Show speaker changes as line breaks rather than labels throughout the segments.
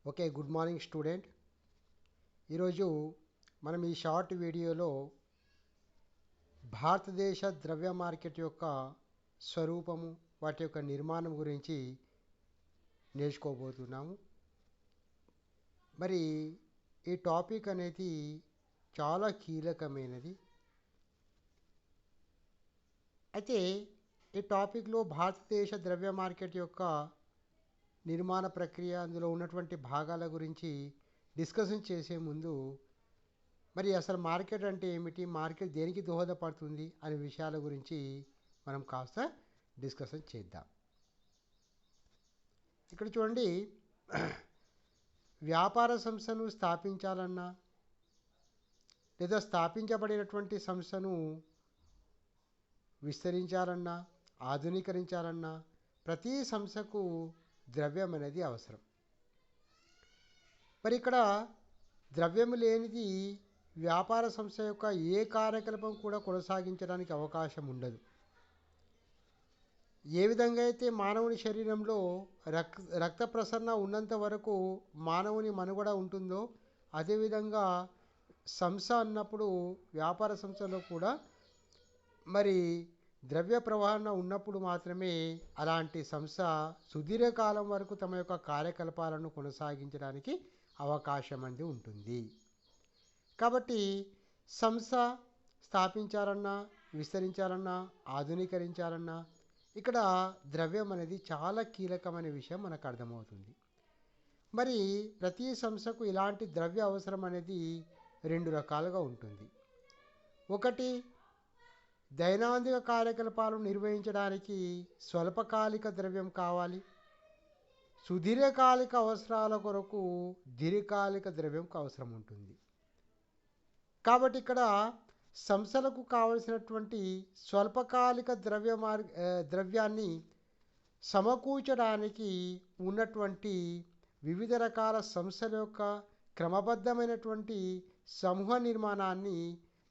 Okay, good morning student. ఈరోజు మనం ఈ షార్ట్ వీడియోలో భారతదేశ ద్రవ్య మార్కెట్ యొక్క స్వరూపము, వాటి యొక్క నిర్మాణం గురించి నేర్చుకోబోతున్నాము. మరి ఈ టాపిక్ అనేది చాలా కీలకమైనది. అయితే ఈ టాపిక్లో భారతదేశ ద్రవ్య మార్కెట్ యొక్క నిర్మాణ ప్రక్రియ, అందులో ఉన్నటువంటి భాగాల గురించి డిస్కషన్ చేసే ముందు మరి అసలు మార్కెట్ అంటే ఏమిటి, మార్కెట్ దేనికి దోహదపడుతుంది అనే విషయాల గురించి మనం కాస్త డిస్కషన్ చేద్దాం. ఇక్కడ చూడండి, వ్యాపార సంస్థను స్థాపించాలన్నా లేదా స్థాపించబడినటువంటి సంస్థను విస్తరించాలన్నా, ఆధునీకరించాలన్నా ప్రతి సంస్థకు ద్రవ్యం అనేది అవసరం. మరి ఇక్కడ ద్రవ్యం లేనిది వ్యాపార సంస్థ యొక్క ఏ కార్యకలాపం కూడా కొనసాగించడానికి అవకాశం ఉండదు. ఏ విధంగా అయితే మానవుని శరీరంలో రక్త ప్రసరణ ఉన్నంత వరకు మానవుని మనుగడ ఉంటుందో, అదేవిధంగా సంస్థ అన్నప్పుడు వ్యాపార సంస్థలో కూడా మరి ద్రవ్య ప్రవాహన ఉన్నప్పుడు మాత్రమే అలాంటి సంస్థ సుదీర్ఘకాలం వరకు తమ యొక్క కార్యకలాపాలను కొనసాగించడానికి అవకాశం అనేది ఉంటుంది. కాబట్టి సంస్థ స్థాపించాలన్నా, విస్తరించాలన్నా, ఆధునీకరించాలన్నా ఇక్కడ ద్రవ్యం అనేది చాలా కీలకమైన విషయం మనకు అర్థమవుతుంది. మరి ప్రతి సంస్థకు ఇలాంటి ద్రవ్య అవసరం అనేది రెండు రకాలుగా ఉంటుంది. ఒకటి, దైనందిక కార్యకలాపాలను నిర్వహించడానికి స్వల్పకాలిక ద్రవ్యం కావాలి. సుదీర్ఘకాలిక అవసరాల కొరకు దీర్ఘకాలిక ద్రవ్యం అవసరం ఉంటుంది. కాబట్టి ఇక్కడ సంస్థలకు కావలసినటువంటి స్వల్పకాలిక ద్రవ్యాన్ని సమకూర్చడానికి ఉన్నటువంటి వివిధ రకాల సంస్థల యొక్క క్రమబద్ధమైనటువంటి సమూహ నిర్మాణాన్ని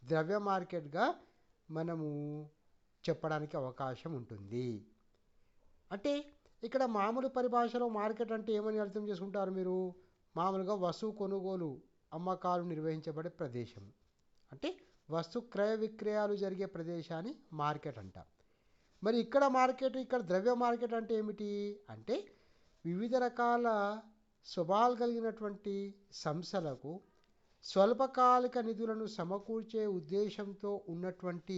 ద్రవ్య మార్కెట్గా మనము చెప్పడానికి అవకాశం ఉంటుంది. అంటే ఇక్కడ మామూలు పరిభాషలో మార్కెట్ అంటే ఏమని అర్థం చేసుకుంటారు మీరు? మామూలుగా వస్తువు కొనుగోలు, అమ్మకాలు నిర్వహించబడే ప్రదేశం, అంటే వస్తు క్రయ విక్రయాలు జరిగే ప్రదేశాన్ని మార్కెట్ అంటాం. మరి ఇక్కడ ద్రవ్య మార్కెట్ అంటే ఏమిటి అంటే వివిధ రకాల స్వభావాలు కలిగినటువంటి సంస్థలకు స్వల్పకాలిక నిధులను సమకూర్చే ఉద్దేశంతో ఉన్నటువంటి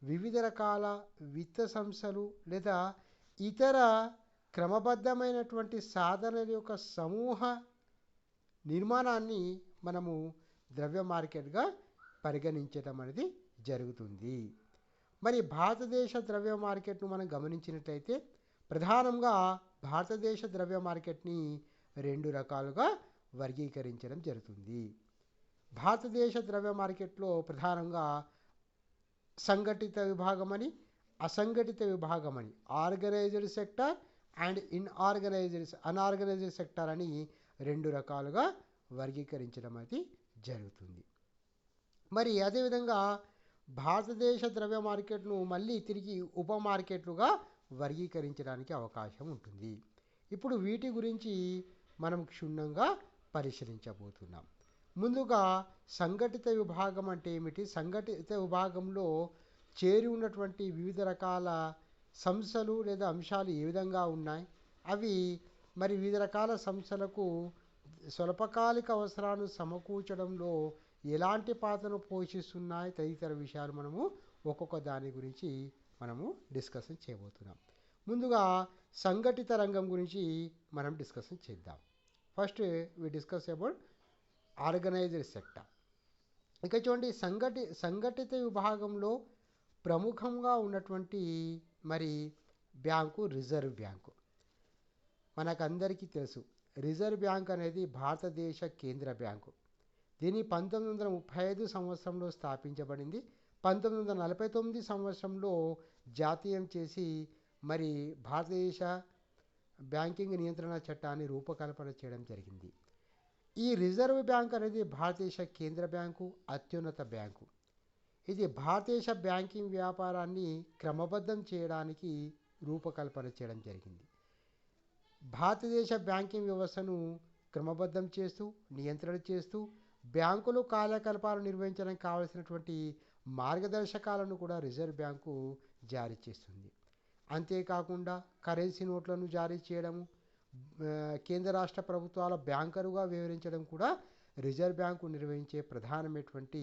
వివిధ రకాల విత్త సంస్థలు లేదా ఇతర క్రమబద్ధమైనటువంటి సాధనల యొక్క సమూహ నిర్మాణాన్ని మనము ద్రవ్య మార్కెట్గా పరిగణించడం అనేది జరుగుతుంది. మరి భారతదేశ ద్రవ్య మార్కెట్ను మనం గమనించినట్లయితే ప్రధానంగా భారతదేశ ద్రవ్య మార్కెట్ని రెండు రకాలుగా వర్గీకరించడం జరుగుతుంది. భారతదేశ ద్రవ్య మార్కెట్లో ప్రధానంగా సంఘటిత విభాగం అని, అసంఘటిత విభాగం అని, organised sector and unorganised sector అని రెండు రకాలుగా వర్గీకరించడం అనేది జరుగుతుంది. మరి అదేవిధంగా భారతదేశ ద్రవ్య మార్కెట్ను మళ్ళీ తిరిగి ఉప మార్కెట్లుగా వర్గీకరించడానికి అవకాశం ఉంటుంది. ఇప్పుడు వీటి గురించి మనం క్షుణ్ణంగా పరిశీలించబోతున్నాం. ముందుగా సంఘటిత విభాగం అంటే ఏమిటి? సంఘటిత విభాగంలో చేరి ఉన్నటువంటి వివిధ రకాల సంస్థలు లేదా అంశాలు ఏ విధంగా ఉన్నాయి, అవి మరి వివిధ రకాల సంస్థలకు స్వల్పకాలిక అవసరాలను సమకూర్చడంలో ఎలాంటి పాత్రను పోషిస్తున్నాయి తదితర విషయాలు మనము ఒక్కొక్క దాని గురించి మనము డిస్కషన్ చేయబోతున్నాం. ముందుగా సంఘటిత రంగం గురించి మనం డిస్కషన్ చేద్దాం. First we discuss about organized sector. ఇక చూడండి, సంఘటిత విభాగంలో ప్రముఖంగా ఉన్నటువంటి మరి బ్యాంకు రిజర్వ్ బ్యాంకు. మనకందరికీ తెలుసు, రిజర్వ్ బ్యాంక్ అనేది భారతదేశ కేంద్ర బ్యాంకు. దీని 1935 సంవత్సరంలో స్థాపించబడింది. 1949 సంవత్సరంలో జాతీయం చేసి మరి భారతదేశ బ్యాంకింగ్ నియంత్రణ చట్టాన్ని రూపకల్పన చేయడం జరిగింది. ఈ రిజర్వ్ బ్యాంక్ అనేది భారతదేశ కేంద్ర బ్యాంకు, అత్యున్నత బ్యాంకు. ఇది భారతదేశ బ్యాంకింగ్ వ్యాపారాన్ని క్రమబద్ధం చేయడానికి రూపకల్పన చేయడం జరిగింది. భారతదేశ బ్యాంకింగ్ వ్యవస్థను క్రమబద్ధం చేస్తూ, నియంత్రణ చేస్తూ, బ్యాంకులు కార్యకలాపాలు నిర్వహించడానికి కావలసినటువంటి మార్గదర్శకాలను కూడా రిజర్వ్ బ్యాంకు జారీ చేస్తుంది. అంతేకాకుండా కరెన్సీ నోట్లను జారీ చేయడము, కేంద్ర రాష్ట్ర ప్రభుత్వాల బ్యాంకరుగా వివరించడం కూడా రిజర్వ్ బ్యాంకు నిర్వహించే ప్రధానమైనటువంటి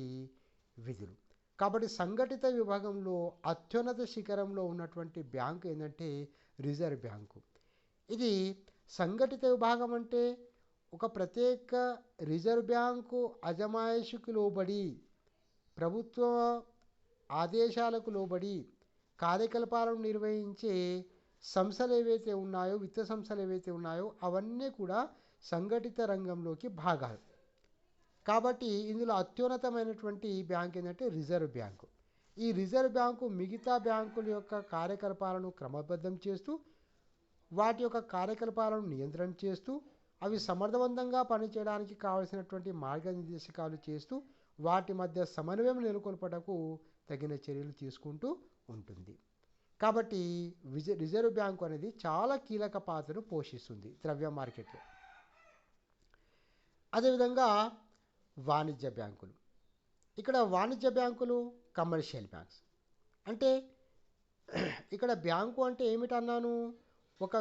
విధులు. కాబట్టి సంఘటిత విభాగంలో అత్యున్నత శిఖరంలో ఉన్నటువంటి బ్యాంకు ఏంటంటే రిజర్వ్ బ్యాంకు. ఇది సంఘటిత విభాగం అంటే ఒక ప్రత్యేక రిజర్వ్ బ్యాంకు అజమాయిషికి లోబడి, ప్రభుత్వ ఆదేశాలకు లోబడి కార్యకలాపాలను నిర్వహించే సంస్థలు ఏవైతే ఉన్నాయో, విత్త సంస్థలు ఏవైతే ఉన్నాయో అవన్నీ కూడా సంఘటిత రంగంలోకి భాగాలు. కాబట్టి ఇందులో అత్యున్నతమైనటువంటి బ్యాంక్ ఏంటంటే రిజర్వ్ బ్యాంకు. ఈ రిజర్వ్ బ్యాంకు మిగతా బ్యాంకుల యొక్క కార్యకలాపాలను క్రమబద్ధం చేస్తూ, వాటి యొక్క కార్యకలాపాలను నియంత్రణ చేస్తూ, అవి సమర్థవంతంగా పనిచేయడానికి కావలసినటువంటి మార్గనిర్దేశకాలు చేస్తూ, వాటి మధ్య సమన్వయం నెలకొల్పటకు తగిన చర్యలు తీసుకుంటూ ఉంటుంది. కాబట్టి రిజర్వ్ బ్యాంకు అనేది చాలా కీలక పాత్రను పోషిస్తుంది ద్రవ్య మార్కెట్లో. అదేవిధంగా వాణిజ్య బ్యాంకులు. ఇక్కడ వాణిజ్య బ్యాంకులు కమర్షియల్ బ్యాంక్స్. అంటే ఇక్కడ బ్యాంకు అంటే ఏమిటన్నాను, ఒక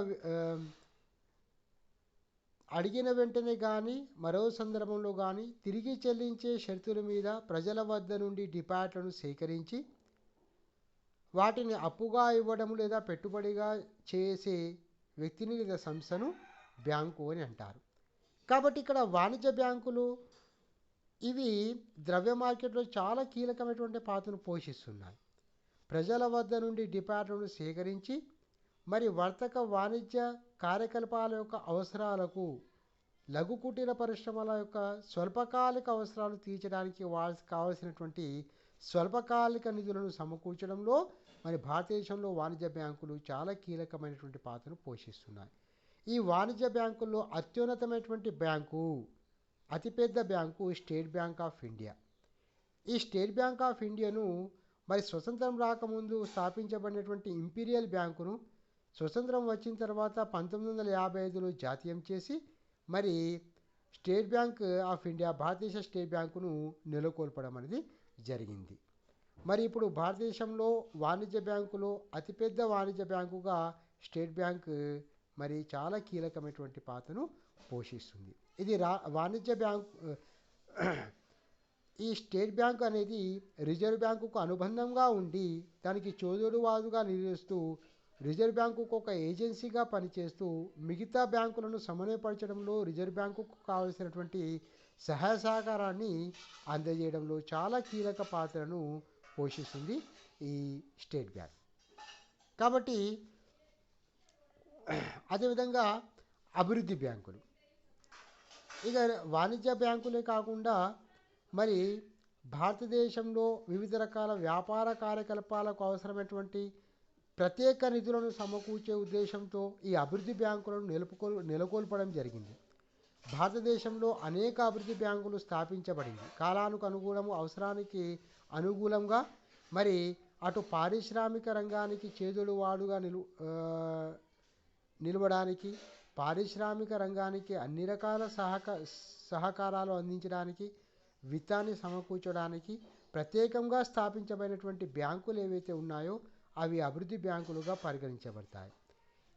అడిగిన వెంటనే కానీ మరో సందర్భంలో కానీ తిరిగి చెల్లించే షరతుల మీద ప్రజల వద్ద నుండి డిపాజిట్లను సేకరించి వాటిని అప్పుగా ఇవ్వడం లేదా పెట్టుబడిగా చేసే వ్యక్తిని లేదా సంస్థను బ్యాంకు అని అంటారు. కాబట్టి ఇక్కడ వాణిజ్య బ్యాంకులు ఇవి ద్రవ్య మార్కెట్లో చాలా కీలకమైనటువంటి పాత్రను పోషిస్తున్నాయి. ప్రజల వద్ద నుండి డిపాజిట్లను సేకరించి మరి వర్తక వాణిజ్య కార్యకలాపాల యొక్క అవసరాలకు, లఘు కుటీర పరిశ్రమల యొక్క స్వల్పకాలిక అవసరాలు తీర్చడానికి కావలసినటువంటి స్వల్పకాలిక నిధులను సమకూర్చడంలో మరి భారతదేశంలో వాణిజ్య బ్యాంకులు చాలా కీలకమైనటువంటి పాత్రను పోషిస్తున్నాయి. ఈ వాణిజ్య బ్యాంకుల్లో అత్యున్నతమైనటువంటి బ్యాంకు, అతిపెద్ద bank state bank of India. ఈ స్టేట్ బ్యాంక్ ఆఫ్ ఇండియాను మరి స్వతంత్రం రాకముందు స్థాపించబడినటువంటి ఇంపీరియల్ బ్యాంకును స్వతంత్రం వచ్చిన తర్వాత 1955లో జాతీయం చేసి మరి స్టేట్ బ్యాంక్ ఆఫ్ ఇండియా, భారతదేశ స్టేట్ బ్యాంకును నెలకొల్పడం అనేది జరిగింది. మరి ఇప్పుడు భారతదేశంలో వాణిజ్య బ్యాంకులో అతిపెద్ద వాణిజ్య బ్యాంకుగా స్టేట్ బ్యాంక్ మరి చాలా కీలకమైనటువంటి పాత్రను పోషిస్తుంది. ఇది వాణిజ్య బ్యాంక్. ఈ స్టేట్ బ్యాంక్ అనేది రిజర్వ్ బ్యాంకుకు అనుబంధంగా ఉండి దానికి చోదడువాదుగా నిర్వహిస్తూ, రిజర్వ్ బ్యాంకుకు ఒక ఏజెన్సీగా పనిచేస్తూ మిగతా బ్యాంకులను సమన్వయపరచడంలో రిజర్వ్ బ్యాంకుకు కావలసినటువంటి సహాయ సహకారాన్ని అందజేయడంలో చాలా కీలక పాత్రను పోషిస్తుంది ఈ స్టేట్ బ్యాంక్. కాబట్టి అదేవిధంగా అభివృద్ధి బ్యాంకులు. ఇక వాణిజ్య బ్యాంకులే కాకుండా మరి భారతదేశంలో వివిధ రకాల వ్యాపార కార్యకలాపాలకు అవసరమైనటువంటి ప్రత్యేక నిధులను సమకూర్చే ఉద్దేశంతో ఈ అభివృద్ధి బ్యాంకులను నెలకొల్పడం జరిగింది. భారతదేశంలో అనేక అభివృద్ధి బ్యాంకులు స్థాపించబడింది. కాలానికి అనుగుణము, అవసరానికి అనుకూలంగా మరి అటు పారిశ్రామిక రంగానికి చేదోడువాడుగా నిలవడానికి, పారిశ్రామిక రంగానికి అన్ని రకాల సహకారాలు అందించడానికి, విత్తాన్ని సమకూర్చడానికి ప్రత్యేకంగా స్థాపించబడినటువంటి బ్యాంకులు ఏవైతే ఉన్నాయో అవి అభివృద్ధి బ్యాంకులుగా పరిగణించబడతాయి.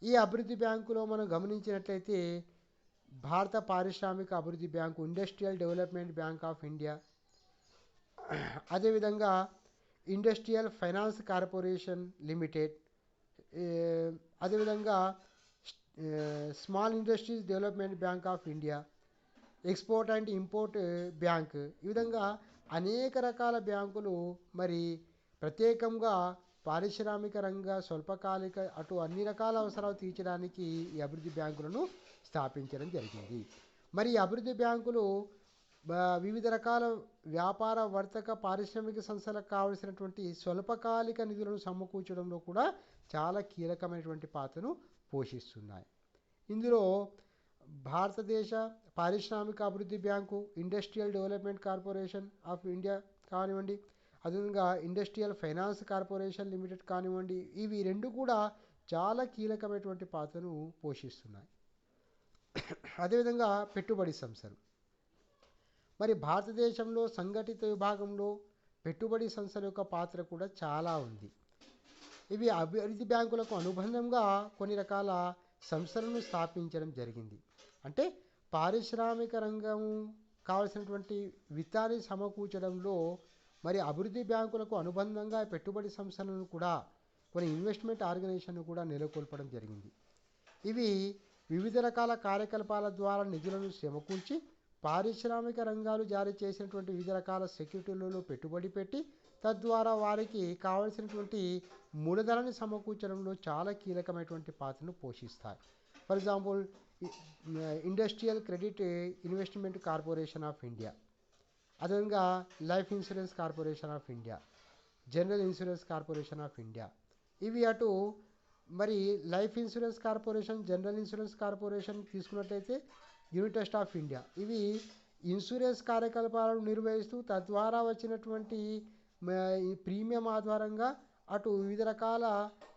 ఈ అభివృద్ధి బ్యాంకులో మనం గమనించినట్లయితే భారత పారిశ్రామిక అభివృద్ధి bank, industrial development bank of India, అదేవిధంగా ఇండస్ట్రియల్ ఫైనాన్స్ కార్పొరేషన్ లిమిటెడ్, అదేవిధంగా small industries development bank of India, export and import bank, ఈ విధంగా అనేక రకాల బ్యాంకులు మరి ప్రత్యేకంగా పారిశ్రామిక రంగ, స్వల్పకాలిక అటు అన్ని రకాల అవసరాలు తీర్చడానికి ఈ అభివృద్ధి బ్యాంకులను స్థాపించడం జరిగింది. మరి ఈ అభివృద్ధి బ్యాంకులు వివిధ రకాల వ్యాపార, వర్తక, పారిశ్రామిక సంస్థలకు కావలసినటువంటి స్వల్పకాలిక నిధులను సమకూర్చడంలో కూడా చాలా కీలకమైనటువంటి పాత్రను పోషిస్తున్నాయి. ఇందులో భారతదేశ పారిశ్రామిక అభివృద్ధి bank, industrial development corporation of India కానివ్వండి, అదేవిధంగా ఇండస్ట్రియల్ ఫైనాన్స్ కార్పొరేషన్ లిమిటెడ్ కానివ్వండి, ఇవి రెండు కూడా చాలా కీలకమైనటువంటి పాత్రను పోషిస్తున్నాయి. అదేవిధంగా పెట్టుబడి సంస్థలు. మరి భారతదేశంలో సంఘటిత విభాగంలో పెట్టుబడి సంస్థల యొక్క పాత్ర కూడా చాలా ఉంది. ఇవి అభివృద్ధి బ్యాంకులకు అనుబంధంగా కొన్ని రకాల సంస్థలను స్థాపించడం జరిగింది. అంటే పారిశ్రామిక రంగం కావలసినటువంటి విత్తాన్ని సమకూర్చడంలో మరి అభివృద్ధి బ్యాంకులకు అనుబంధంగా పెట్టుబడి సంస్థలను కూడా కొన్ని ఇన్వెస్ట్మెంట్ ఆర్గనైజేషన్ను కూడా నెలకొల్పడం జరిగింది. ఇవి వివిధ రకాల కార్యకలాపాల ద్వారా నిధులను సమకూర్చి పారిశ్రామిక రంగాలు జారీ చేసినటువంటి వివిధ రకాల సెక్యూరిటీలలో పెట్టుబడి పెట్టి తద్వారా వారికి కావలసినటువంటి మూలధనాన్ని సమకూర్చడంలో చాలా కీలకమైనటువంటి పాత్రను పోషిస్తాయి. For example Industrial Credit Investment Corporation of India, అదేవిధంగా Life Insurance Corporation of India, General Insurance Corporation of India. ఇవి అటు మరి Life Insurance Corporation, General Insurance Corporation తీసుకున్నట్లయితే యూనిట్ ట్రస్ట్ ఆఫ్ ఇండియా, ఇవి ఇన్సూరెన్స్ కార్యకలాపాలను నిర్వహిస్తూ తద్వారా వచ్చినటువంటి ఈ ప్రీమియం ఆధారంగా అటు వివిధ రకాల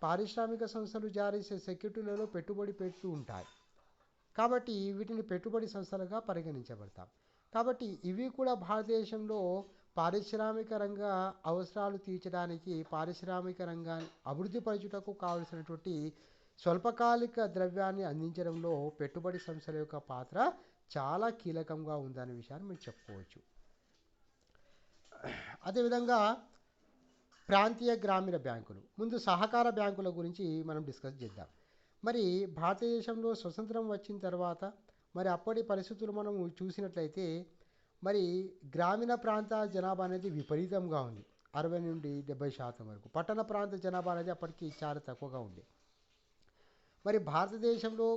పారిశ్రామిక సంస్థలు జారీ చేసే సెక్యూరిటీలలో పెట్టుబడి పెడుతూ ఉంటాయి. కాబట్టి వీటిని పెట్టుబడి సంస్థలుగా పరిగణించబడతాం. కాబట్టి ఇవి కూడా భారతదేశంలో పారిశ్రామిక రంగ అవసరాలు తీర్చడానికి, పారిశ్రామిక రంగాన్ని అభివృద్ధి పరచుటకు కావలసినటువంటి స్వల్పకాలిక ద్రవ్యాన్ని అందించడంలో పెట్టుబడి సంస్థల యొక్క పాత్ర చాలా కీలకంగా ఉందనే విషయాన్ని మీరు చెప్పుకోవచ్చు. అదేవిధంగా ప్రాంతీయ గ్రామీణ బ్యాంకులు. ముందు సహకార బ్యాంకుల గురించి మనం డిస్కస్ చేద్దాం. మరి భారతదేశంలో స్వతంత్రం వచ్చిన తర్వాత మరి అప్పటి పరిస్థితులు మనం చూసినట్లయితే మరి గ్రామీణ ప్రాంత జనాభా అనేది విపరీతంగా ఉంది, 60 నుండి 70% వరకు. పట్టణ ప్రాంత జనాభా అనేది అప్పటికి చాలా తక్కువగా ఉంది. మరి భారతదేశంలో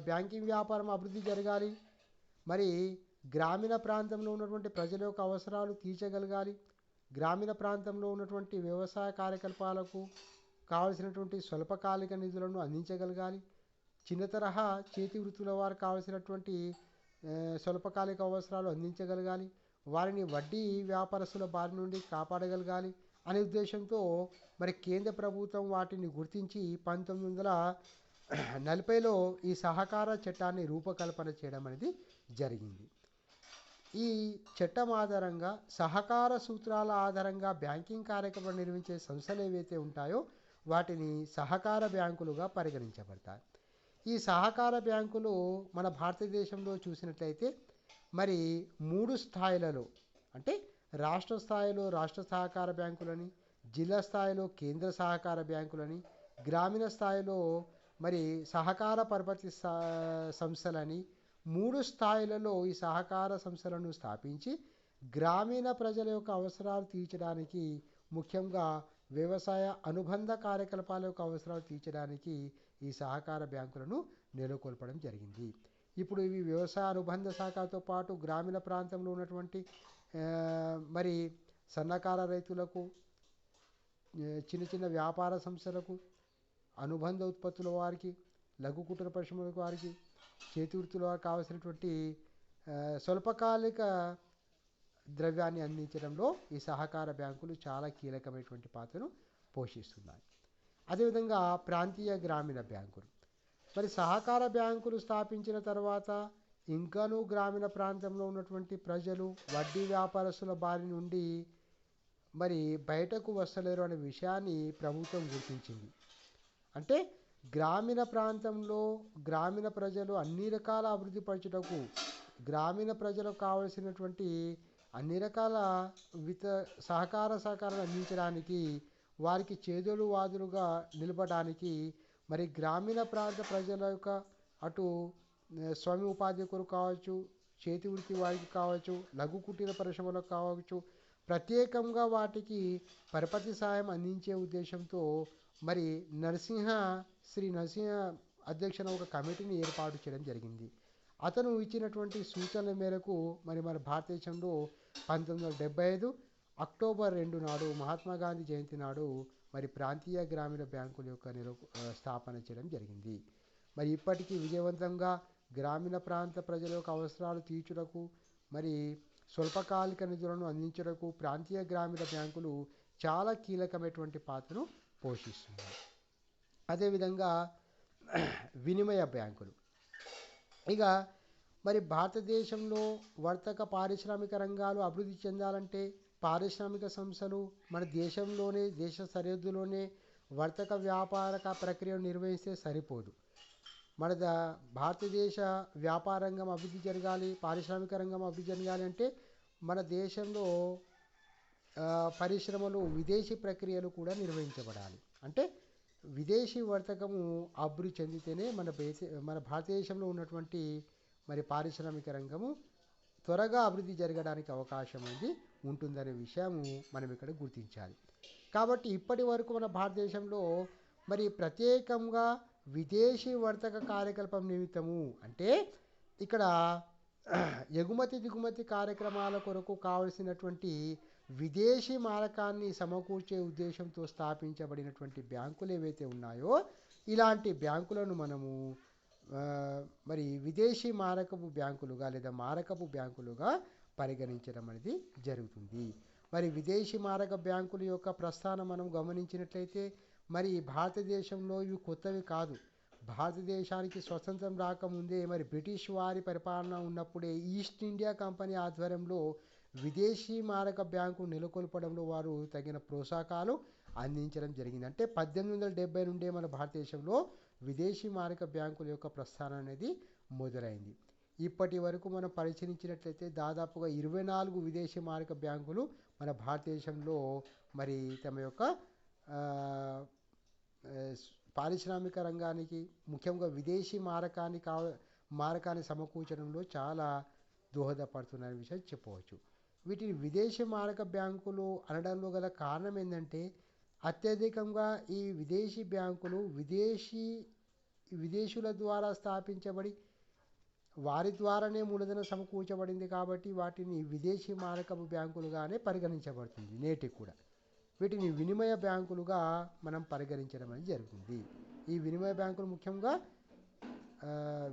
బ్యాంకింగ్ వ్యాపారం అభివృద్ధి జరగాలి, మరి గ్రామీణ ప్రాంతంలో ఉన్నటువంటి ప్రజల యొక్క అవసరాలు తీర్చగలగాలి, గ్రామీణ ప్రాంతంలో ఉన్నటువంటి వ్యవసాయ కార్యకలాపాలకు కావలసినటువంటి స్వల్పకాలిక నిధులను అందించగలగాలి, చిన్న తరహా చేతి వృత్తుల వారు కావలసినటువంటి స్వల్పకాలిక అవసరాలు అందించగలగాలి, వారిని వడ్డీ వ్యాపారస్తుల బారి నుండి కాపాడగలగాలి అనే ఉద్దేశంతో మరి కేంద్ర ప్రభుత్వం వాటిని గుర్తించి 1940లో ఈ సహకార చట్టాన్ని రూపకల్పన చేయడం అనేది జరిగింది. ఈ చట్టం ఆధారంగా సహకార సూత్రాల ఆధారంగా బ్యాంకింగ్ కార్యక్రమాలు నిర్వహించే సంస్థలు ఏవైతే ఉంటాయో వాటిని సహకార బ్యాంకులుగా పరిగణించబడతాయి. ఈ సహకార బ్యాంకులు మన భారతదేశంలో చూసినట్లయితే మరి 3 స్థాయిలలో, అంటే రాష్ట్ర స్థాయిలో రాష్ట్ర సహకార బ్యాంకులని, జిల్లా స్థాయిలో కేంద్ర సహకార బ్యాంకులని, గ్రామీణ స్థాయిలో మరి సహకార పరపతి సంస్థలని 3 స్థాయిలలో ఈ సహకార సంస్థలను స్థాపించి గ్రామీణ ప్రజల యొక్క అవసరాలు తీర్చడానికి, ముఖ్యంగా వ్యవసాయ అనుబంధ కార్యకలాపాల యొక్క అవసరాలు తీర్చడానికి ఈ సహకార బ్యాంకులను నెలకొల్పడం జరిగింది. ఇప్పుడు ఇవి వ్యవసాయ అనుబంధ శాఖతో పాటు గ్రామీణ ప్రాంతంలో ఉన్నటువంటి మరి సన్నకారు రైతులకు, చిన్న చిన్న వ్యాపార సంస్థలకు, అనుబంధ ఉత్పత్తుల వారికి, లఘు కుటీర పరిశ్రమల వారికి, చేతి వృత్తుల వారికి కావాల్సినటువంటి స్వల్పకాలిక ద్రవ్యాన్ని అందించడంలో ఈ సహకార బ్యాంకులు చాలా కీలకమైనటువంటి పాత్రను పోషిస్తున్నాయి. అదేవిధంగా ప్రాంతీయ గ్రామీణ బ్యాంకులు. మరి సహకార బ్యాంకులు స్థాపించిన తర్వాత ఇంకానూ గ్రామీణ ప్రాంతంలో ఉన్నటువంటి ప్రజలు వడ్డీ వ్యాపారస్తుల బారి నుండి మరి బయటకు వస్తలేరు అనే విషయాన్ని ప్రభుత్వం గుర్తించింది. అంటే గ్రామీణ ప్రాంతంలో గ్రామీణ ప్రజలు అన్ని రకాల అభివృద్ధి పరచుటకు, గ్రామీణ ప్రజలకు కావలసినటువంటి అన్ని రకాల సహకారాలు అందించడానికి, వారికి చేదోడు వాదులుగా నిలబడడానికి మరి గ్రామీణ ప్రాంత ప్రజల యొక్క అటు స్వయం ఉపాధి కొరకు కావచ్చు, చేతి వృత్తి వారికి కావచ్చు, లఘు కుటీర పరిశ్రమలకు కావచ్చు, ప్రత్యేకంగా వాటికి పరపతి సాయం అందించే ఉద్దేశంతో మరి శ్రీ నరసింహ అధ్యక్షన ఒక కమిటీని ఏర్పాటు చేయడం జరిగింది. అతను ఇచ్చినటువంటి సూచనల మేరకు మరి మన భారతదేశంలో 1975 అక్టోబర్ 2 నాడు మహాత్మా గాంధీ జయంతి నాడు మరి ప్రాంతీయ గ్రామీణ బ్యాంకుల యొక్క స్థాపన చేయడం జరిగింది. మరి ఇప్పటికీ విజయవంతంగా గ్రామీణ ప్రాంత ప్రజల యొక్క అవసరాలు తీర్చుటకు, మరి స్వల్పకాలిక నిధులను అందించుటకు ప్రాంతీయ గ్రామీణ బ్యాంకులు చాలా కీలకమైనటువంటి పాత్రను పోషిస్తున్నాయి. అదేవిధంగా వినిమయ బ్యాంకులు. ఇక మరి భారతదేశంలో వర్తక పారిశ్రామిక రంగాలు అభివృద్ధి చెందాలంటే పారిశ్రామిక సంస్థలు మన దేశంలోనే దేశ సరిహద్దులోనే వర్తక వ్యాపారక ప్రక్రియను నిర్వహిస్తే సరిపోదు. మన భారతదేశ వ్యాపార రంగం అభివృద్ధి జరగాలి, పారిశ్రామిక రంగం అభివృద్ధి జరగాలి అంటే మన దేశంలో పరిశ్రమలు విదేశీ ప్రక్రియలు కూడా నిర్వహించబడాలి. అంటే విదేశీ వర్తకము అభివృద్ధి చెందితేనే మన భారతదేశంలో ఉన్నటువంటి మరి పారిశ్రామిక రంగము త్వరగా అభివృద్ధి జరగడానికి అవకాశం ఉంటుందనే విషయము మనం ఇక్కడ గుర్తించాలి. కాబట్టి ఇప్పటి వరకు మన భారతదేశంలో మరి ప్రత్యేకంగా విదేశీ వర్తక కార్యకలాపం నిమిత్తము అంటే ఇక్కడ ఎగుమతి దిగుమతి కార్యక్రమాల కొరకు కావలసినటువంటి విదేశీ మారకాన్ని సమకూర్చే ఉద్దేశంతో స్థాపించబడినటువంటి బ్యాంకులు ఏవైతే ఉన్నాయో ఇలాంటి బ్యాంకులను మనము మరి విదేశీ మారకపు బ్యాంకులుగా లేదా మారకపు బ్యాంకులుగా పరిగణించడం అనేది జరుగుతుంది. మరి విదేశీ మారక బ్యాంకుల యొక్క ప్రస్థానం మనం గమనించినట్లయితే మరి భారతదేశంలో ఇవి కొత్తవి కాదు. భారతదేశానికి స్వతంత్రం రాకముందే మరి బ్రిటిష్ వారి పరిపాలన ఉన్నప్పుడే ఈస్ట్ ఇండియా కంపెనీ ఆధ్వర్యంలో విదేశీ మారక బ్యాంకు నెలకొల్పడంలో వారు తగిన ప్రోత్సాహకాలు అందించడం జరిగింది. అంటే 1870 నుండే మన భారతదేశంలో విదేశీ మారక బ్యాంకుల యొక్క ప్రస్థానం అనేది మొదలైంది. ఇప్పటి వరకు మనం పరిశీలించినట్లయితే దాదాపుగా 24 విదేశీ మారక బ్యాంకులు మన భారతదేశంలో మరి తమ యొక్క పారిశ్రామిక రంగానికి ముఖ్యంగా విదేశీ మారకాన్ని సమకూర్చడంలో చాలా దోహదపడుతున్న విషయం చెప్పవచ్చు. వీటిని విదేశీ మారక బ్యాంకులు అనడంలో గల కారణం ఏంటంటే అత్యధికంగా ఈ విదేశీ బ్యాంకులు విదేశీయుల ద్వారా స్థాపించబడి వారి ద్వారానే మూలధనం సమకూర్చబడింది కాబట్టి వాటిని విదేశీ మారకపు బ్యాంకులుగానే పరిగణించబడుతుంది. నేటికి కూడా వీటిని వినిమయ బ్యాంకులుగా మనం పరిగణించడం అనేది జరుగుతుంది. ఈ వినిమయ బ్యాంకులు ముఖ్యంగా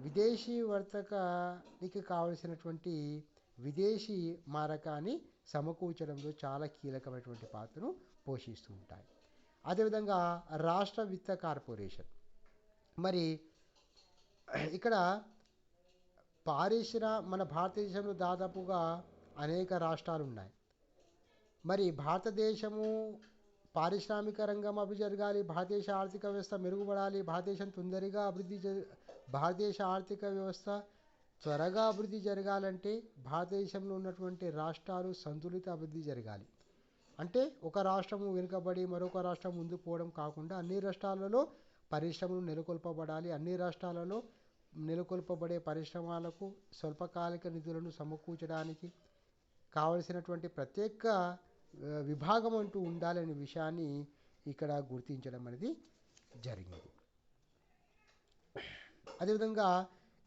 విదేశీ వర్తకానికి కావలసినటువంటి విదేశీ మారకాన్ని సమకూర్చడంలో చాలా కీలకమైనటువంటి పాత్రను పోషిస్తూ ఉంటాయి. అదేవిధంగా రాష్ట్ర విత్త కార్పొరేషన్ మరి ఇక్కడ మన భారతదేశంలో దాదాపుగా అనేక రాష్ట్రాలు ఉన్నాయి. మరి భారతదేశము పారిశ్రామిక రంగం అభివృద్ధి జరగాలి, భారతదేశ ఆర్థిక వ్యవస్థ మెరుగుపడాలి, భారతదేశ ఆర్థిక వ్యవస్థ త్వరగా అభివృద్ధి జరగాలంటే భారతదేశంలో ఉన్నటువంటి రాష్ట్రాలు సంతులిత అభివృద్ధి జరగాలి. అంటే ఒక రాష్ట్రము వెనుకబడి మరొక రాష్ట్రం ముందుకు పోవడం కాకుండా అన్ని రాష్ట్రాలలో పరిశ్రమలు నెలకొల్పబడాలి. అన్ని రాష్ట్రాలలో నెలకొల్పబడే పరిశ్రమలకు స్వల్పకాలిక నిధులను సమకూర్చడానికి కావలసినటువంటి ప్రత్యేక విభాగం అంటూ ఉండాలనే విషయాన్ని ఇక్కడ గుర్తించడం అనేది జరిగింది. అదేవిధంగా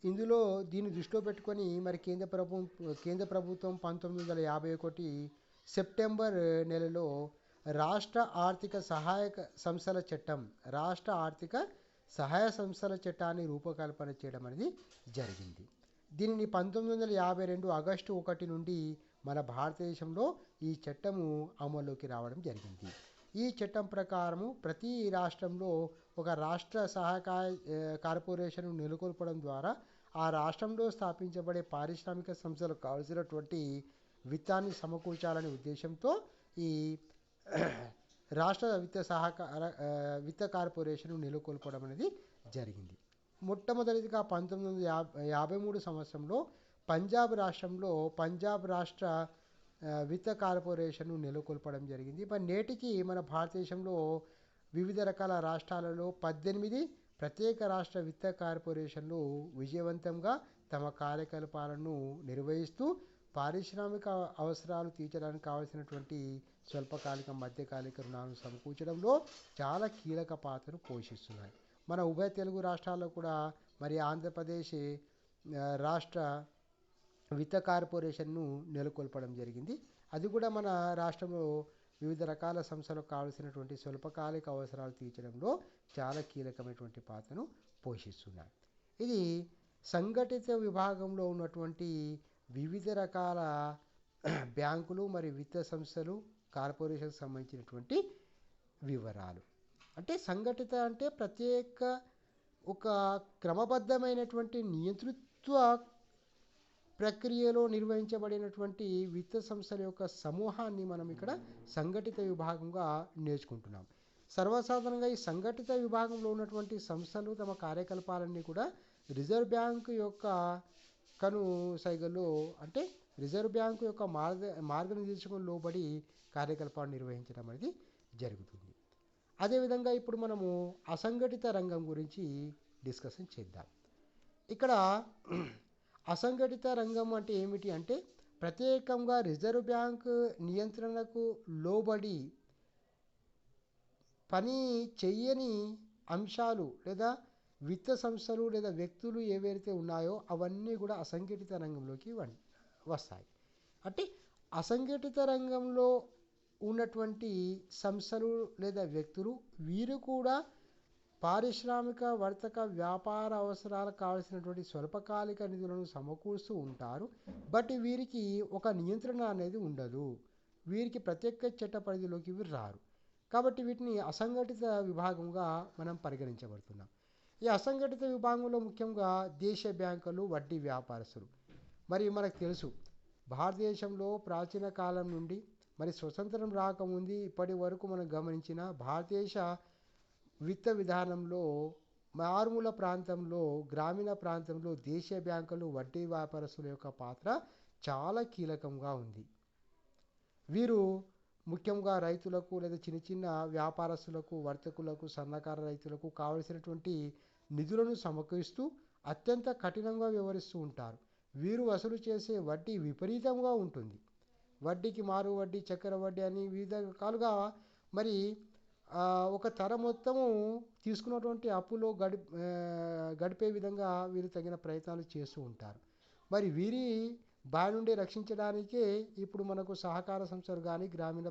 ఇందులో దీన్ని దృష్టిలో పెట్టుకొని మరి కేంద్ర ప్రభుత్వం 1951 సెప్టెంబర్ నెలలో రాష్ట్ర ఆర్థిక సహాయ సంస్థల చట్టాన్ని రూపకల్పన చేయడం అనేది జరిగింది. దీనిని 1952 ఆగస్టు 1 నుండి మన భారతదేశంలో ఈ చట్టము అమల్లోకి రావడం జరిగింది. ఈ చట్టం ప్రకారము ప్రతి రాష్ట్రంలో ఒక రాష్ట్ర సహాయ కార్పొరేషన్ నెలకొల్పడం ద్వారా ఆ రాష్ట్రంలో స్థాపించబడే పారిశ్రామిక సంస్థలకు కావలసినటువంటి విత్తాన్ని సమకూర్చాలనే ఉద్దేశంతో ఈ రాష్ట్ర విత్త కార్పొరేషన్ నెలకొల్పడం అనేది జరిగింది. మొట్టమొదటిగా 1953 సంవత్సరంలో పంజాబ్ రాష్ట్రంలో పంజాబ్ రాష్ట్ర విత్త కార్పొరేషన్ నెలకొల్పడం జరిగింది. మరి నేటికి మన భారతదేశంలో వివిధ రకాల రాష్ట్రాలలో 18 ప్రత్యేక రాష్ట్ర విత్త కార్పొరేషన్లు విజయవంతంగా తమ కార్యకలాపాలను నిర్వహిస్తూ పారిశ్రామిక అవసరాలు తీర్చడానికి కావాల్సినటువంటి స్వల్పకాలిక మధ్యకాలిక రుణాలను సమకూర్చడంలో చాలా కీలక పాత్రను పోషిస్తున్నాయి. మన ఉభయ తెలుగు రాష్ట్రాల్లో కూడా మరి ఆంధ్రప్రదేశ్ రాష్ట్ర విత్త కార్పొరేషన్ను నెలకొల్పడం జరిగింది. అది కూడా మన రాష్ట్రంలో వివిధ రకాల సంస్థలకు కావలసినటువంటి స్వల్పకాలిక అవసరాలు తీర్చడంలో చాలా కీలకమైనటువంటి పాత్రను పోషిస్తున్నాయి. ఇది సంఘటిత విభాగంలో ఉన్నటువంటి వివిధ రకాల బ్యాంకులు మరియు విత్త సంస్థలు కార్పొరేషన్కి సంబంధించినటువంటి వివరాలు. అంటే సంఘటిత అంటే ప్రత్యేక ఒక క్రమబద్ధమైనటువంటి నియంతృత్వ ప్రక్రియలో నిర్వహించబడినటువంటి విత్త సంస్థల యొక్క సమూహాన్ని మనం ఇక్కడ సంఘటిత విభాగంగా నేర్చుకుంటున్నాం. సర్వసాధారణంగా ఈ సంఘటిత విభాగంలో ఉన్నటువంటి సంస్థలు తమ కార్యకలాపాలన్నీ కూడా రిజర్వ్ బ్యాంకు యొక్క కనుసైగల్లో అంటే రిజర్వ్ బ్యాంకు యొక్క మార్గనిర్దేశకం లోబడి కార్యకలాపాలు నిర్వహించడం అనేది జరుగుతుంది. అదేవిధంగా ఇప్పుడు మనము అసంఘటిత రంగం గురించి డిస్కషన్ చేద్దాం. ఇక్కడ అసంఘటిత రంగం అంటే ఏమిటి అంటే ప్రత్యేకంగా రిజర్వ్ బ్యాంకు నియంత్రణకు లోబడి పని చెయ్యని అంశాలు లేదా విత్త సంస్థలు లేదా వ్యక్తులు ఏవైతే ఉన్నాయో అవన్నీ కూడా అసంఘటిత రంగంలోకి వస్తాయి. అంటే అసంఘటిత రంగంలో ఉన్నటువంటి సంస్థలు లేదా వ్యక్తులు వీరు కూడా పారిశ్రామిక వర్తక వ్యాపార అవసరాలకు కావాల్సినటువంటి స్వల్పకాలిక నిధులను సమకూరుస్తూ ఉంటారు. బట్ వీరికి ఒక నియంత్రణ అనేది ఉండదు. వీరికి ప్రత్యేక చట్ట పరిధిలోకి వీరు రారు. కాబట్టి వీటిని అసంఘటిత విభాగంగా మనం పరిగణించబడుతున్నాం. ఈ అసంఘటిత విభాగంలో ముఖ్యంగా దేశ బ్యాంకులు, వడ్డీ వ్యాపారస్తులు. మరి మనకు తెలుసు భారతదేశంలో ప్రాచీన కాలం నుండి మరి స్వతంత్రం రాకముందు ఇప్పటి వరకు మనం గమనించిన భారతదేశ విత్త విధానంలో మారుమూల ప్రాంతంలో గ్రామీణ ప్రాంతంలో దేశ బ్యాంకులు, వడ్డీ వ్యాపారస్తుల యొక్క పాత్ర చాలా కీలకంగా ఉంది. వీరు ముఖ్యంగా రైతులకు లేదా చిన్న చిన్న వ్యాపారస్తులకు, వర్తకులకు, సన్నకారు రైతులకు కావలసినటువంటి నిధులను సమకూరుస్తూ అత్యంత కఠినంగా వ్యవహరిస్తూ ఉంటారు. వీరు వసూలు చేసే వడ్డీ విపరీతంగా ఉంటుంది. వడ్డీకి మారు వడ్డీ, చక్కెర వడ్డీ అని వివిధ రకాలుగా మరి ఒక తర మొత్తము తీసుకున్నటువంటి అప్పులో గడిపే విధంగా వీరు తగిన ప్రయత్నాలు చేస్తూ ఉంటారు. మరి వీరి బారి నుండి రక్షించడానికే ఇప్పుడు మనకు సహకార సంస్థలు కానీ గ్రామీణ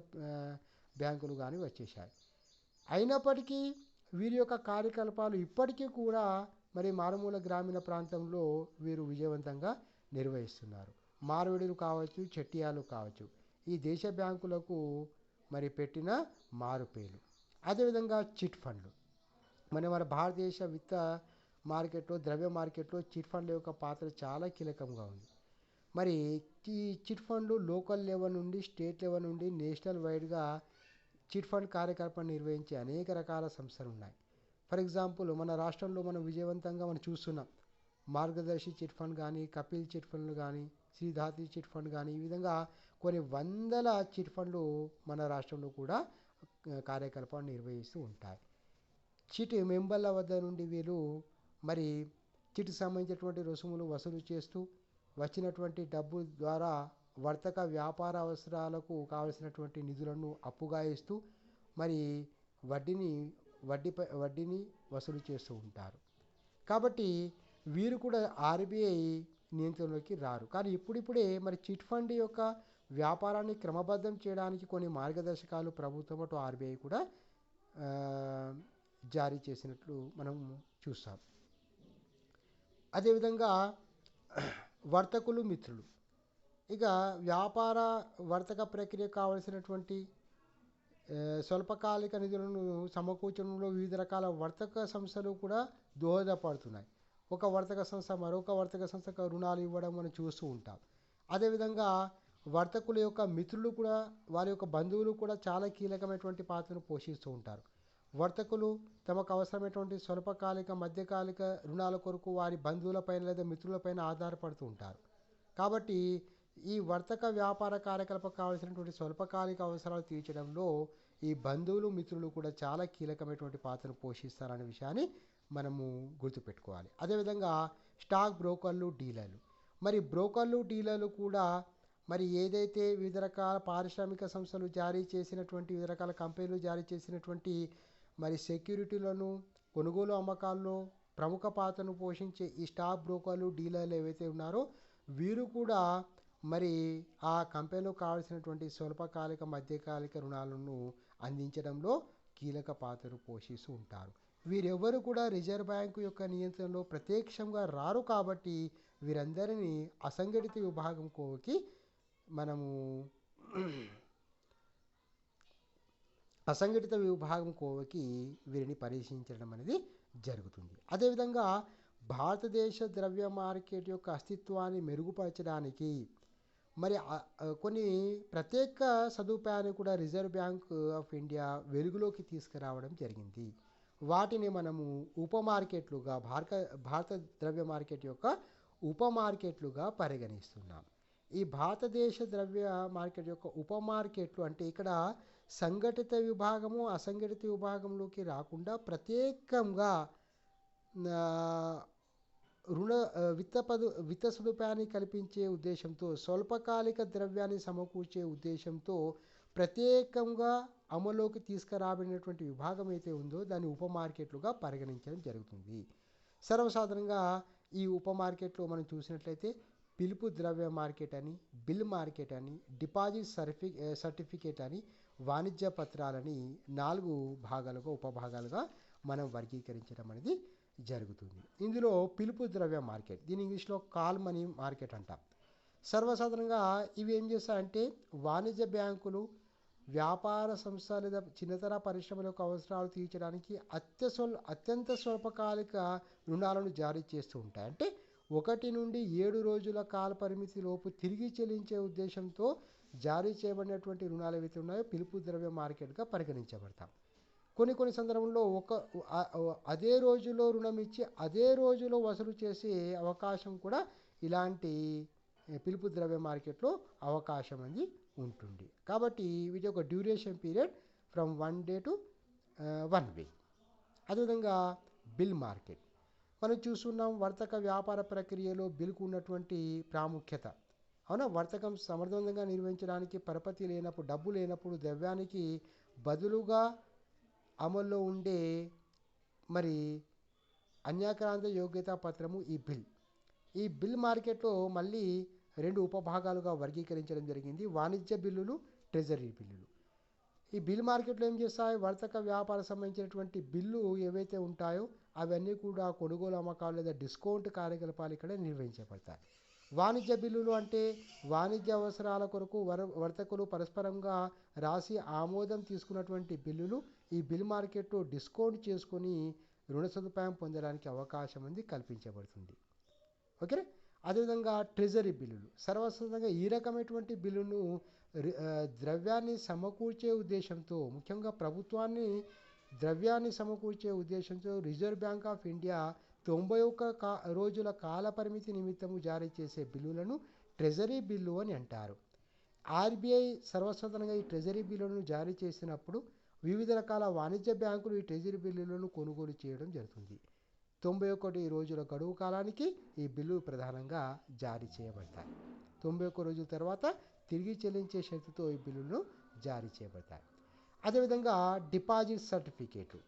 బ్యాంకులు కానీ వచ్చేసాయి. అయినప్పటికీ వీరి యొక్క కార్యకలాపాలు ఇప్పటికీ కూడా మరి మారుమూల గ్రామీణ ప్రాంతంలో వీరు విజయవంతంగా నిర్వహిస్తున్నారు. మార్వడిలు కావచ్చు, చెట్టియాలు కావచ్చు, ఈ దేశ బ్యాంకులకు మరి పెట్టిన మారుపేలు. అదేవిధంగా చిట్ ఫండ్లు మన భారతదేశ విత్త మార్కెట్లో, ద్రవ్య మార్కెట్లో చిట్ ఫండ్ల యొక్క పాత్ర చాలా కీలకంగా ఉంది. మరి ఈ చిట్ ఫండ్లు లోకల్ లెవెల్ నుండి, స్టేట్ లెవెల్ నుండి నేషనల్ వైడ్గా చిట్ ఫండ్ కార్యకలాపాలు నిర్వహించే అనేక రకాల సంస్థలు ఉన్నాయి. ఫర్ ఎగ్జాంపుల్ మన రాష్ట్రంలో మనం విజయవంతంగా మనం చూస్తున్నాం. మార్గదర్శి చిట్ ఫండ్ కానీ, కపిల్ చిట్ ఫండ్లు కానీ, శ్రీధాతి చిట్ ఫండ్ కానీ, ఈ విధంగా కొన్ని వందల చిట్ ఫండ్లు మన రాష్ట్రంలో కూడా కార్యకలాపాలు నిర్వహిస్తూ ఉంటాయి. చిట్ మెంబర్ల వద్ద నుండి వీరు మరి చిట్కి సంబంధించినటువంటి రుసుములు వసూలు చేస్తూ వచ్చినటువంటి డబ్బు ద్వారా వర్తక వ్యాపార అవసరాలకు కావలసినటువంటి నిధులను అప్పుగా ఇస్తూ మరి వడ్డీని వసూలు చేస్తూ ఉంటారు. కాబట్టి వీరు కూడా ఆర్బీఐ నియంత్రణలోకి రారు. కానీ ఇప్పుడిప్పుడే మరి చిట్ ఫండ్ యొక్క వ్యాపారాన్ని క్రమబద్ధం చేయడానికి కొన్ని మార్గదర్శకాలు ప్రభుత్వం అటు ఆర్బీఐ కూడా జారీ చేసినట్లు మనం చూస్తాం. అదేవిధంగా వర్తకులు, మిత్రులు. ఇక వ్యాపార వర్తక ప్రక్రియ కావలసినటువంటి స్వల్పకాలిక నిధులను సమకూర్చడంలో వివిధ రకాల వర్తక సంస్థలు కూడా దోహదపడుతున్నాయి. ఒక వర్తక సంస్థ మరొక వర్తక సంస్థకు రుణాలు ఇవ్వడం మనం చూస్తూ ఉంటాం. అదేవిధంగా వర్తకుల యొక్క మిత్రులు కూడా, వారి యొక్క బంధువులు కూడా చాలా కీలకమైనటువంటి పాత్రను పోషిస్తూ ఉంటారు. వర్తకులు తమకు అవసరమైనటువంటి స్వల్పకాలిక, మధ్యకాలిక రుణాల కొరకు వారి బంధువులపైన లేదా మిత్రులపైన ఆధారపడుతూ ఉంటారు. కాబట్టి ఈ వర్తక వ్యాపార కార్యకలాపం కావాల్సినటువంటి స్వల్పకాలిక అవసరాలు తీర్చడంలో ఈ బంధువులు, మిత్రులు కూడా చాలా కీలకమైనటువంటి పాత్రను పోషిస్తారనే విషయాన్ని మనము గుర్తుపెట్టుకోవాలి. అదేవిధంగా స్టాక్ బ్రోకర్లు, డీలర్లు. మరి బ్రోకర్లు, డీలర్లు కూడా మరి ఏదైతే వివిధ రకాల పారిశ్రామిక సంస్థలు జారీ చేసినటువంటి, వివిధ రకాల కంపెనీలు జారీ చేసినటువంటి మరి సెక్యూరిటీలను కొనుగోలు అమ్మకాల్లో ప్రముఖ పాత్రను పోషించే ఈ స్టాక్ బ్రోకర్లు, డీలర్లు ఏవైతే ఉన్నారో వీరు కూడా మరి ఆ కంపెనీలో కావాల్సినటువంటి స్వల్పకాలిక, మధ్యకాలిక రుణాలను అందించడంలో కీలక పాత్రను పోషిస్తూ ఉంటారు. వీరెవరు కూడా రిజర్వ్ బ్యాంకు యొక్క నియంత్రణలో ప్రత్యక్షంగా రారు. కాబట్టి వీరందరినీ అసంఘటిత విభాగంలోకి మనము వీరిని పరిశీలించడం అనేది జరుగుతుంది. అదేవిధంగా భారతదేశ ద్రవ్య మార్కెట్ యొక్క అస్తిత్వాన్ని మెరుగుపరచడానికి మరి కొన్ని ప్రత్యేక సదుపాయాన్ని కూడా రిజర్వ్ బ్యాంక్ ఆఫ్ ఇండియా వెలుగులోకి తీసుకురావడం జరిగింది. వాటిని మనము ఉప మార్కెట్లుగా భారత ద్రవ్య మార్కెట్ యొక్క ఉప మార్కెట్లుగా పరిగణిస్తున్నాం. ఈ భారతదేశ ద్రవ్య మార్కెట్ యొక్క ఉప మార్కెట్లు అంటే ఇక్కడ సంఘటిత విభాగము అసంఘటిత విభాగంలోకి రాకుండా ప్రత్యేకంగా విత్త సదుపాయాన్ని కల్పించే ఉద్దేశంతో స్వల్పకాలిక ద్రవ్యాన్ని సమకూర్చే ఉద్దేశంతో ప్రత్యేకంగా అమలులోకి తీసుకురాబడినటువంటి విభాగం అయితే ఉందో దాన్ని ఉప మార్కెట్లుగా పరిగణించడం జరుగుతుంది. సర్వసాధారణంగా ఈ ఉప మార్కెట్లో మనం చూసినట్లయితే పిలుపు ద్రవ్య మార్కెట్ అని, బిల్ మార్కెట్ అని, డిపాజిట్ సర్టిఫికేట్ అని, వాణిజ్య పత్రాలని 4 భాగాలుగా ఉపభాగాలుగా మనం వర్గీకరించడం అనేది జరుగుతుంది. ఇందులో పిలుపు ద్రవ్య మార్కెట్, దీని ఇంగ్లీష్లో కాల్ మనీ మార్కెట్ అంటాం. సర్వసాధారణంగా ఇవి ఏం చేస్తాయంటే వాణిజ్య బ్యాంకులు వ్యాపార సంస్థ లేదా చిన్నతర పరిశ్రమల యొక్క అవసరాలు తీర్చడానికి అత్యంత స్వల్పకాలిక రుణాలను జారీ చేస్తూ ఉంటాయి. అంటే 1 నుండి 7 రోజుల కాల పరిమితి లోపు తిరిగి చెల్లించే ఉద్దేశంతో జారీ చేయబడినటువంటి రుణాలు ఏవైతే ఉన్నాయో పిలుపు ద్రవ్య మార్కెట్గా పరిగణించబడతాం. కొన్ని సందర్భంలో అదే రోజులో రుణం ఇచ్చి అదే రోజులో వసూలు చేసే అవకాశం కూడా ఇలాంటి పిలుపు ద్రవ్య మార్కెట్లో అవకాశం అనేది ఉంటుంది. కాబట్టి వీటి యొక్క duration period from 1 day to 1 week. అదేవిధంగా బిల్ మార్కెట్ మనం చూస్తున్నాం. వర్తక వ్యాపార ప్రక్రియలో బిల్కు ఉన్నటువంటి ప్రాముఖ్యత, అవునా, వర్తకం సమర్థవంతంగా నిర్వహించడానికి పరపతి లేనప్పుడు, డబ్బు లేనప్పుడు ద్రవ్యానికి బదులుగా అమల్లో ఉండే మరి అన్యాక్రాంత యోగ్యతా పత్రము ఈ బిల్ మార్కెట్లో మళ్ళీ 2 ఉపభాగాలుగా వర్గీకరించడం జరిగింది. వాణిజ్య బిల్లులు, ట్రెజరీ బిల్లులు. ఈ బిల్ మార్కెట్లో ఏం చేస్తాయి, వర్తక వ్యాపారం సంబంధించినటువంటి బిల్లు ఏవైతే ఉంటాయో అవన్నీ కూడా కొనుగోలు అమ్మకాలు లేదా డిస్కౌంట్ కార్యకలాపాలు ఇక్కడ నిర్వహించబడతాయి. వాణిజ్య బిల్లులు అంటే వాణిజ్య అవసరాల కొరకు వర్తకులు పరస్పరంగా రాసి ఆమోదం తీసుకున్నటువంటి బిల్లులు ఈ బిల్ మార్కెట్లో డిస్కౌంట్ చేసుకొని రుణ సదుపాయం పొందడానికి అవకాశం అనేది కల్పించబడుతుంది. ఓకే. అదేవిధంగా ట్రెజరీ బిల్లులు సర్వసాధారణంగా ఈ రకమైనటువంటి బిల్లును ద్రవ్యాన్ని సమకూర్చే ఉద్దేశంతో, ముఖ్యంగా ద్రవ్యాన్ని సమకూర్చే ఉద్దేశంతో రిజర్వ్ బ్యాంక్ ఆఫ్ ఇండియా 91 రోజుల కాల పరిమితి నిమిత్తము జారీ చేసే బిల్లులను ట్రెజరీ బిల్లు అని అంటారు. ఆర్బీఐ సర్వసాధారణంగా ఈ ట్రెజరీ బిల్లులను జారీ చేసినప్పుడు వివిధ రకాల వాణిజ్య బ్యాంకులు ఈ ట్రెజరీ బిల్లులను కొనుగోలు చేయడం జరుగుతుంది. 91 రోజుల గడువు కాలానికి ఈ బిల్లు ప్రధానంగా జారీ చేయబడతాయి. 91 రోజుల తర్వాత తిరిగి చెల్లించే షరతుతో ఈ బిల్లులను జారీ చేయబడతాయి. అదేవిధంగా డిపాజిట్ సర్టిఫికేట్లు,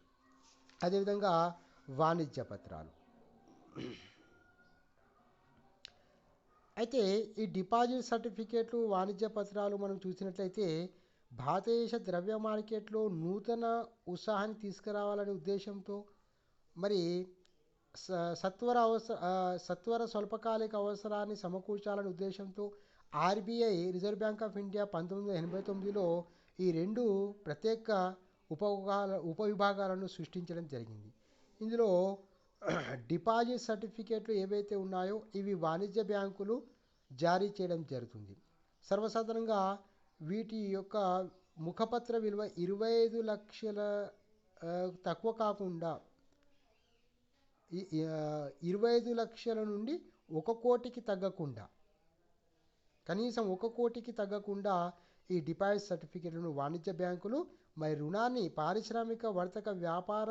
అదేవిధంగా వాణిజ్య పత్రాలు. అయితే ఈ డిపాజిట్ సర్టిఫికేట్లు, వాణిజ్య పత్రాలు మనం చూసినట్లయితే భారతదేశ ద్రవ్య మార్కెట్లో నూతన ఉత్సాహాన్ని తీసుకురావాలనే ఉద్దేశంతో మరి సత్వర స్వల్పకాలిక అవసరాన్ని సమకూర్చాలనే ఉద్దేశంతో RBI Reserve Bank of India 1989లో ఈ 2 ప్రత్యేక ఉపవిభాగాలను సృష్టించడం జరిగింది. ఇందులో డిపాజిట్ సర్టిఫికేట్లు ఏవైతే ఉన్నాయో ఇవి వాణిజ్య బ్యాంకులు జారీ చేయడం జరుగుతుంది. సర్వసాధారణంగా వీటి యొక్క ముఖపత్ర విలువ 25 లక్షల తక్కువ కాకుండా 25 లక్షల నుండి 1 కోటికి తగ్గకుండా, కనీసం 1 కోటికి తగ్గకుండా ఈ డిపాజిట్ సర్టిఫికేట్లను వాణిజ్య బ్యాంకులు మరి రుణాన్ని పారిశ్రామిక వర్తక వ్యాపార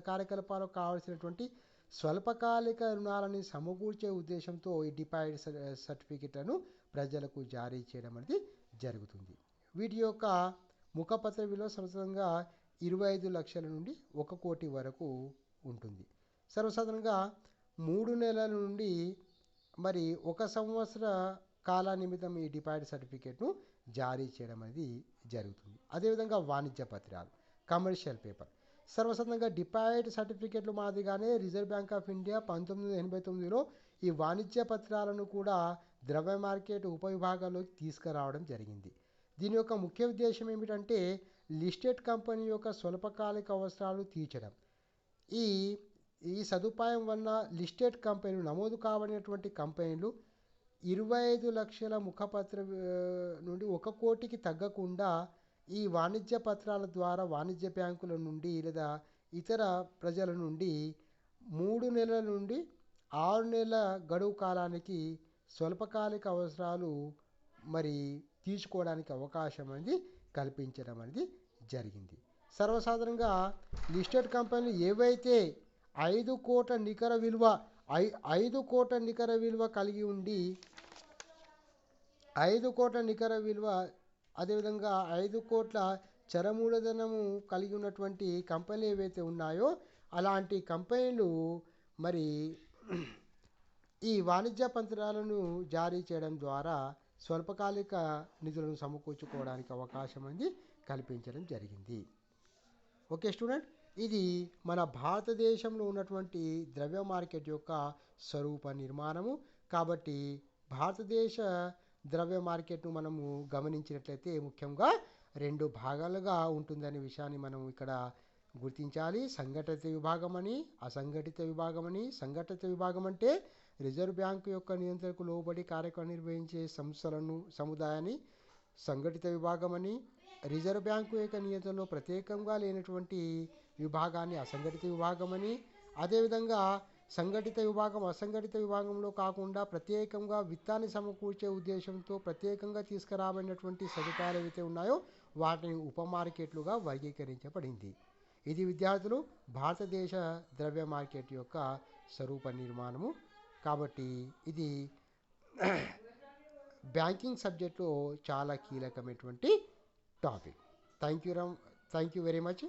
కార్యకలాపాలకు కావాల్సినటువంటి స్వల్పకాలిక రుణాలని సమకూర్చే ఉద్దేశంతో ఈ డిపాజిట్ సర్టిఫికేట్లను ప్రజలకు జారీ చేయడం అనేది జరుగుతుంది. వీటి యొక్క ముఖపత్ర విలువ సంవత్సరంగా 25 లక్షల నుండి 1 కోటి వరకు ఉంటుంది. సర్వసాధారణంగా 3 నెలల నుండి మరి 1 సంవత్సర కాల నిమిత్తం ఈ డిపాజిట్ సర్టిఫికేట్ను జారీ చేయడం అనేది జరుగుతుంది. అదేవిధంగా వాణిజ్య పత్రాలు, కమర్షియల్ పేపర్. సర్వసాధారణంగా డిపాజిట్ సర్టిఫికేట్లు మాదిరిగానే రిజర్వ్ బ్యాంక్ ఆఫ్ ఇండియా 1989లో ఈ వాణిజ్య పత్రాలను కూడా ద్రవ్య మార్కెట్ ఉపవిభాగాల్లోకి తీసుకురావడం జరిగింది. దీని యొక్క ముఖ్య ఉద్దేశం ఏమిటంటే లిస్టెడ్ కంపెనీ యొక్క స్వల్పకాలిక అవసరాలు తీర్చడం. ఈ సదుపాయం వలన లిస్టెడ్ కంపెనీలు, నమోదు కాబడినటువంటి కంపెనీలు 25 లక్షల ముఖపత్ర నుండి 1 కోటికి తగ్గకుండా ఈ వాణిజ్య పత్రాల ద్వారా వాణిజ్య బ్యాంకుల నుండి లేదా ఇతర ప్రజల నుండి 3 నెలల నుండి 6 నెలల గడువు కాలానికి స్వల్పకాలిక అవసరాలు మరి తీసుకోవడానికి అవకాశం అనేది కల్పించడం అనేది జరిగింది. సర్వసాధారణంగా లిస్టెడ్ కంపెనీలు ఏవైతే 5 కోట్ల నికర విలువ 5 కోట్ల నికర విలువ కలిగి ఉండి 5 కోట్ల నికర విలువ అదేవిధంగా 5 కోట్ల చరమూలధనము కలిగి ఉన్నటువంటి కంపెనీలు ఏవైతే ఉన్నాయో అలాంటి కంపెనీలు మరి ఈ వాణిజ్య పత్రాలను జారీ చేయడం ద్వారా స్వల్పకాలిక నిధులను సమకూర్చుకోవడానికి అవకాశం అనేది కల్పించడం జరిగింది. ఓకే స్టూడెంట్, ఇది మన భారతదేశంలో ఉన్నటువంటి ద్రవ్య మార్కెట్ యొక్క స్వరూప నిర్మాణము. కాబట్టి భారతదేశ ద్రవ్య మార్కెట్ను మనము గమనించినట్లయితే ముఖ్యంగా 2 భాగాలుగా ఉంటుందనే విషయాన్ని మనం ఇక్కడ గుర్తించాలి. సంఘటిత విభాగం అని, అసంఘటిత విభాగం అని. సంఘటిత విభాగం అంటే రిజర్వ్ బ్యాంకు యొక్క నియంత్రణకు లోబడి కార్యక్రమం నిర్వహించే సంస్థలను సముదాయాన్ని సంఘటిత విభాగం అని, రిజర్వ్ బ్యాంకు యొక్క నియంత్రణలో ప్రత్యేకంగా లేనటువంటి విభాగాన్ని అసంఘటిత విభాగం అని, అదేవిధంగా సంఘటిత విభాగం అసంఘటిత విభాగంలో కాకుండా ప్రత్యేకంగా విత్తాన్ని సమకూర్చే ఉద్దేశంతో ప్రత్యేకంగా తీసుకురాబడినటువంటి సదుపాయాలు ఏవైతే ఉన్నాయో వాటిని ఉప మార్కెట్లుగా వర్గీకరించబడింది. ఇది విద్యార్థులు భారతదేశ ద్రవ్య మార్కెట్ యొక్క స్వరూప నిర్మాణము. కాబట్టి ఇది బ్యాంకింగ్ సబ్జెక్ట్లో చాలా కీలకమైనటువంటి topic. Thank you very much.